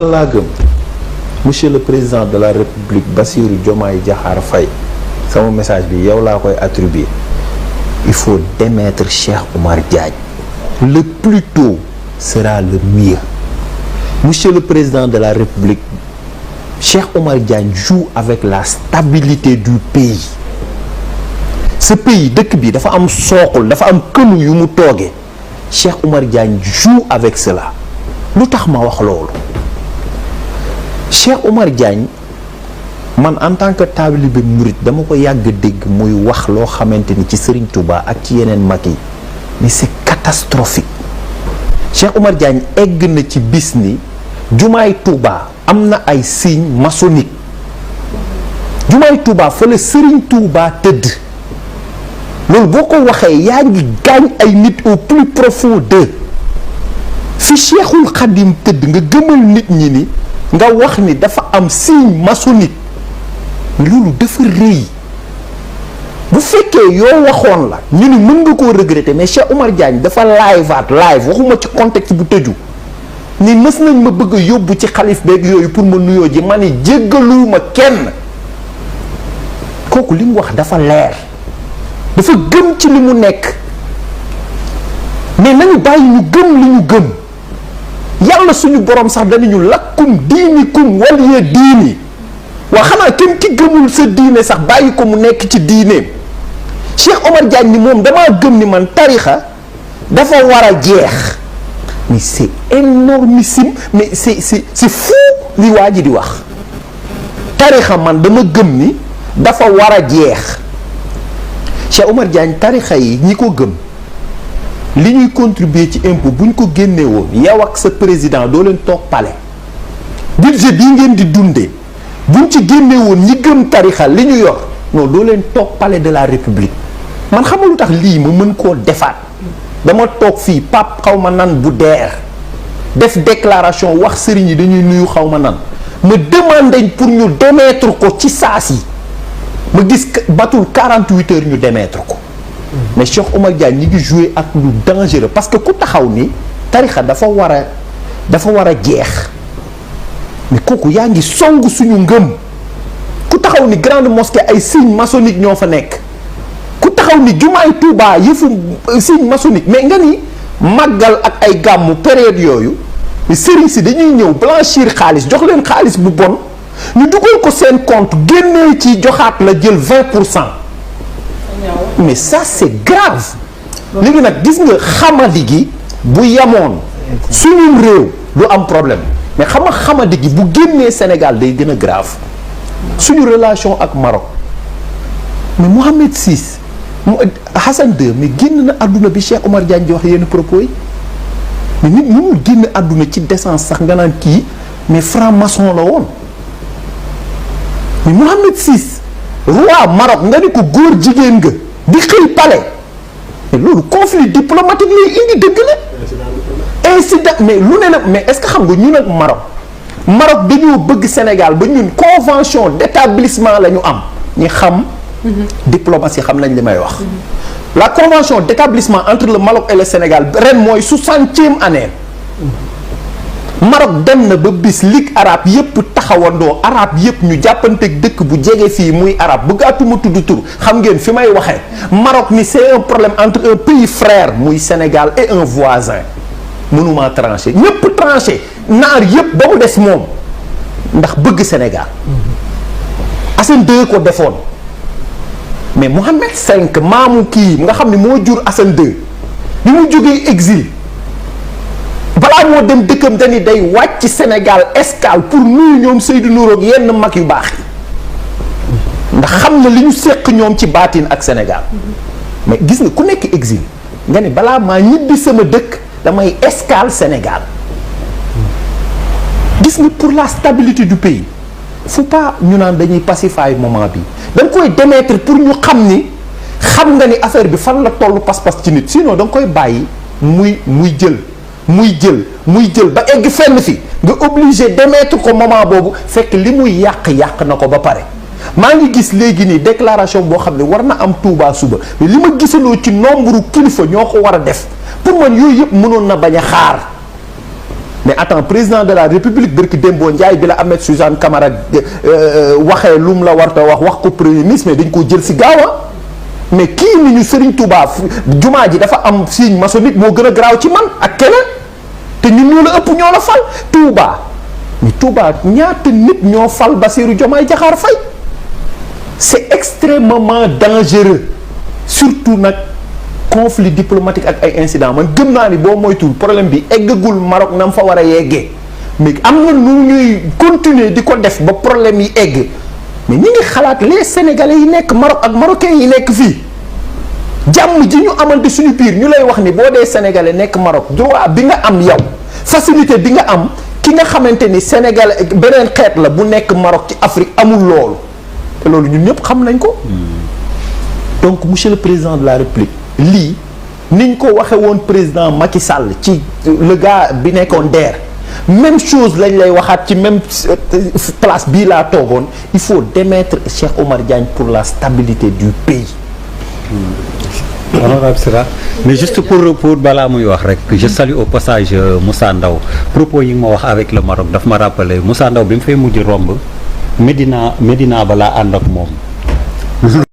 laa gëm monsieur le président de la république Bassirou Diomaye Diakhar Faye sama message bi yow laa koy attribuer. Il faut démettre Cheikh Oumar Diagne le plus tôt sera le mieux. Monsieur le président de la république, Cheikh Oumar Diagne joue avec la stabilité du pays. Ce pays dëkk bi dafa am sookul dafa am kënu yu mu toogee Cheikh Oumar Diagne joue avec cela. lu tax ma wax loolu Cheikh Oumar Diagne man en tant que taalibe murit dama ko yàgg dégg muy wax loo xamante ni ci Serigne Touba ak ci yeneen mag yi mais c'est catastrophique. Cheikh Oumar Diagne egg na ci bis ni jumaay Touba am na ay signes maçonniques jumaay Touba fa la Serigne Touba tëdd loolu boo ko waxee yaa ngi gaañ ay nit au plus profond d'eux. fi Cheikhul Khadim tëdd nga gëmal nit ñi ni nga wax ni dafa am signe maçonnique loolu dafa rëy bu fekkee yoo waxoon la ñu ni mën nga koo regretter mais Cheikh Oumar Diagne dafa live waxuma ci contexte bu tëju ni mës nañ ma bëgg a yóbbu ci xalif beeg yooyu pour ma nuyoo ji ma ni jéggaluwuma kenn kooku li mu wax dafa leer dafa gëm ci li mu nekk mais nañu bàyyi ñu gëm li ñu gëm. yàlla suñu borom sax danañu lakkum diinikum waliya diini waa xanaa kenn ki gëmul sa diine sax bàyyi ko mu nekk ci diineem Cheikh Oumar Diagne ni moom damaa gëm ni man tarixa dafa war a jeex mais c'est énormissime mais c'est fou li waa ji di wax tarixa man dama gëm ni dafa war a jeex Cheikh Oumar Diagne tarixa yi ñi ko gëm li ñuy contribuer ci impôt bu ñu ko génnee woon yow ak sa président doo leen toog palais budget bii ngeen di dundee buñ ci génnee woon ñi gëm tarixa li ñu yor non doo leen toog palais de la république man xam nga lu tax lii ma mën koo defaat dama toog fii pap xaw ma nan bu deer def déclaration wax sëriñ yi dañuy nuyu xaw ma nan ma demandé pour ñu démettre ko ci saas yi ma gis batul 48 heures ñu démettre ko. mais Cheikh Oumar Diagne ñi ngi joué ak lu dangereux parce que ku taxaw ni tarixa dafa war a jeex mais kooku yaa ngi song suñu ngëm ku taxaw ni grande mosquée ay signes maçonniques ñoo fa nekk ku taxaw ni jumaay Touba yëfu signe maçonnique mais nga ni màggal ak ay gàmmu période yooyu sëriñ si dañuy ñëw blanchir xaalis jox leen xaalis bu bon ñu dugal ko seen compte génnee ci joxaat la jël 20%. mais ça c'est grave léegi nag gis nga xamadi gi bu yamoon suñu réew du am problème mais xamadi gi bu génnee Sénégal day gën a grave suñu relation ak Maroc mais Mohamed VI Hassan II mais génn na àdduna bi Cheikh Oumar Diagne di wax yenn propos yi mais nit mënul génn àdduna ci décence sax nga naan kii mais franc-maçon la woon mais Mohamed VI roi Maroc nga ni ko góor jigéen nga di xëy palais mais loolu conflit diplomatique lay indi dëgg la incident mais lu ne la mais est-ce que xam nga ñun ak Maroc dañoo bëgg Sénégal ba ñun convention d'établissement la ñu am ñi xam diplomatie xam nañ li may wax la convention d'établissement entre le Maroc et le Sénégal ren mooy 60e année Maroc dem na ba bis ligue arabe yépp taxawandoo arabe yépp ñu jàppanteeg dëkk bu jege fii muy arabe bëggaatuma tudd tur xam ngeen fi may waxee Maroc ni c'est un problème entre un pays frère muy Sénégal et un voisin mënuma tranché ñépp tranché naar yépp ba mu des moom ndax bëgg Sénégal Hassan II ko defoon mais Mohamed V maamu kii nga xam ne moo jur Hassan II bi mu jógee exil balaa moo dem dëkkam dañuy day wàcc Sénégal escale pour nuyu ñoom Seydou Nourou ak yenn mag yu baax yi ndax xam na li ñu séq ñoom ci baatin ak Sénégal mais gis nga ku nekk exil nga ne balaa maa ñibbi sama dëkk damay escale Sénégal gis nga pour la stabilité du pays faut pas ñu naan dañuy pacifier moment bi da nga koy démettre pour ñu xam nga ni affaire bi fan la tollu pas-pas ci nit sinon da nga koy bàyyi muy jël ba egg fenn fi nga obligé démettre ko moment boobu fekk li muy yàq na ko ba pare maa ngi gis léegi nii déclaration boo xam ne war na am Touba suba mais li ma gisaloo ci nombre kilifa ñoo ko war a def pour man yooyu yëpp mënoon na bañ a xaar mais attends président de la république bërki Dembo Ndiaye bi la Ahmed Suzanne Camara waxee lu mu la warta wax ko premier ministre mais dañ ko jël si gaawa mais kii ni ñu Serigne Touba jumaa ji dafa am signe maçonnique moo gën a garaaw ci man ak keneen te ñun ñoo la ëpp ñoo la fal Touba mais Touba ñaata nit ñoo fal Bassirou Diomaye Diakhar Faye c'est extrêmement dangereux surtout nag conflit diplomatique ak ay incident man gëm naa ni boo moytuwul problème bi eggagul Maroc na mu fa war a yeggee mais am na nu ñuy continuer di ko def ba problème yi egg mais ñi ngi xalaat les sénégalais yi nekk Maroc ak marocains yi nekk fii jàmm ji ñu amante suñu biir ñu lay wax ni boo dee sénégalais nekk Maroc droit bi nga am yow facilité bi nga am ki nga xamante ni Sénégal beneen xeet la bu nekk Maroc ci Afrique amul loolu te loolu ñun ñëpp xam nañ ko. Donc monsieur le président de la République lii niñ ko waxe woon président Macky Sall ci le gars bi nekkoon DER même chose lañ lay waxaat ci même place bii laa toogoon il faut démettre Cheikh Oumar Diagne pour la stabilité du pays. Honorable Sira mais juste pour balaa muy wax rek je salue au passage Moussa Ndaw propos yi nga ma wax avec le Maroc daf ma rappelé Moussa Ndaw bi mu fay mujj romb Médina balaa ànd ak moom